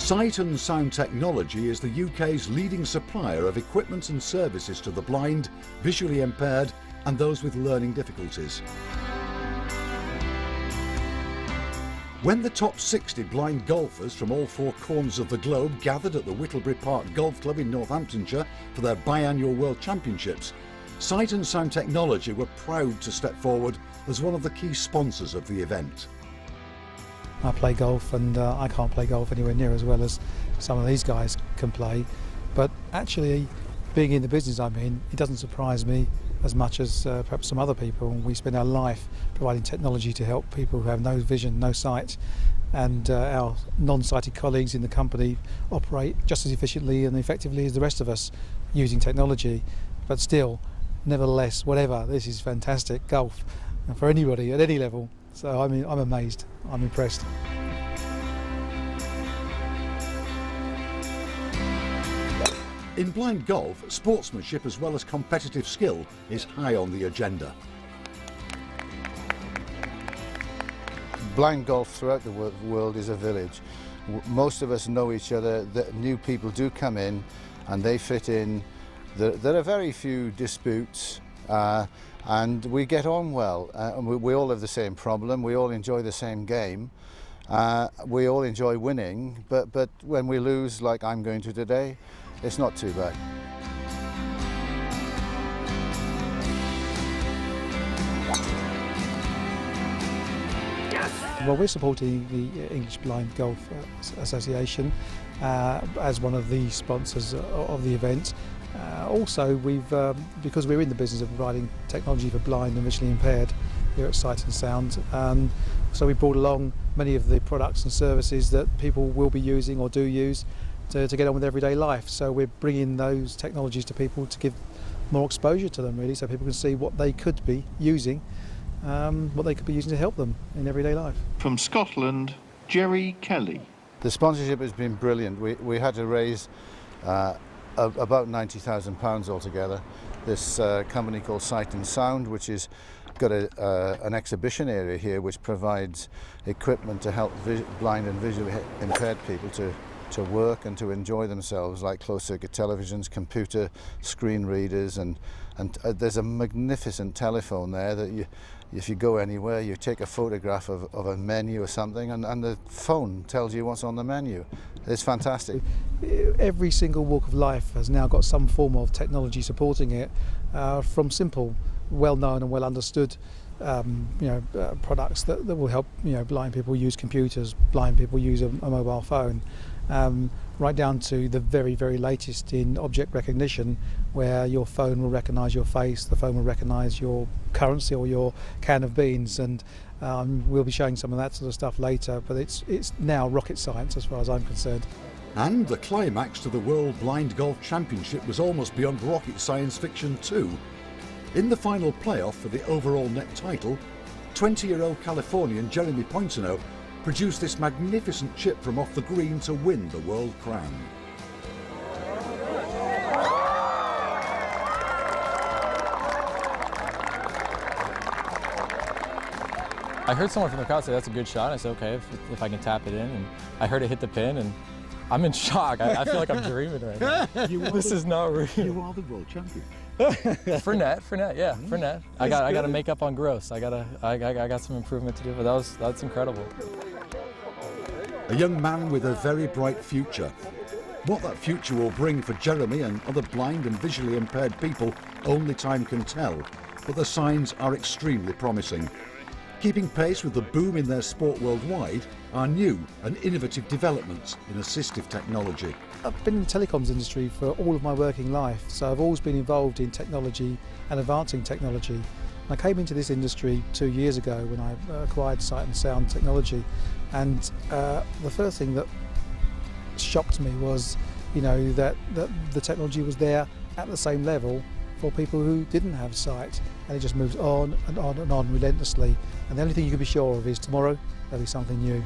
Sight and Sound Technology is the UK's leading supplier of equipment and services to the blind, visually impaired and those with learning difficulties. When the top 60 blind golfers from all four corners of the globe gathered at the Whittlebury Park Golf Club in Northamptonshire for their biannual World Championships, Sight and Sound Technology were proud to step forward as one of the key sponsors of the event. I play golf and I can't play golf anywhere near as well as some of these guys can play, but actually being in the business I'm in, it doesn't surprise me as much as perhaps some other people. We spend our life providing technology to help people who have no vision, no sight, and our non-sighted colleagues in the company operate just as efficiently and effectively as the rest of us using technology. But still, nevertheless, whatever, this is fantastic golf for anybody at any level. So I'm amazed, I'm impressed. In blind golf, sportsmanship as well as competitive skill is high on the agenda. Blind golf throughout the world is a village. Most of us know each other. New people do come in and they fit in. There are very few disputes and we get on well. We all have the same problem. We all enjoy the same game. We all enjoy winning, but when we lose, like I'm going to today, it's not too bad. Well, we're supporting the English Blind Golf Association as one of the sponsors of the event. Also, because we're in the business of providing technology for blind and visually impaired here at Sight and Sound, so we brought along many of the products and services that people will be using or do use to get on with everyday life. So we're bringing those technologies to people to give more exposure to them, really, so people can see what they could be using, to help them in everyday life. From Scotland, Jerry Kelly. The sponsorship has been brilliant. We had to raise about £90,000 altogether. This company called Sight and Sound, which has got an exhibition area here which provides equipment to help blind and visually impaired people to work and to enjoy themselves, like closed-circuit televisions, computer screen readers, and there's a magnificent telephone there that if you go anywhere, you take a photograph of a menu or something and the phone tells you what's on the menu. It's fantastic. Every single walk of life has now got some form of technology supporting it, from simple, well-known and well-understood products that will help blind people use computers, blind people use a mobile phone, right down to the very, very latest in object recognition, where your phone will recognise your face, the phone will recognise your currency or your can of beans, and we'll be showing some of that sort of stuff later, but it's now rocket science as far as I'm concerned. And the climax to the World Blind Golf Championship was almost beyond rocket science fiction too. In the final playoff for the overall net title, 20-year-old Californian Jeremy Poinsono produced this magnificent chip from off the green to win the world crown. I heard someone from the crowd say that's a good shot. I said, okay, if I can tap it in. And I heard it hit the pin, and I'm in shock. I feel like I'm dreaming right now. This is not real. You are the world champion. For net, yeah, for net. I got to make up on gross. I got some improvement to do, but that's incredible. A young man with a very bright future. What that future will bring for Jeremy and other blind and visually impaired people, only time can tell, but the signs are extremely promising. Keeping pace with the boom in their sport worldwide are new and innovative developments in assistive technology. I've been in the telecoms industry for all of my working life, so I've always been involved in technology and advancing technology. I came into this industry 2 years ago when I acquired Sight and Sound Technology, and the first thing that shocked me was, that the technology was there at the same level for people who didn't have sight, and it just moves on and on and on relentlessly. And the only thing you can be sure of is tomorrow there'll be something new.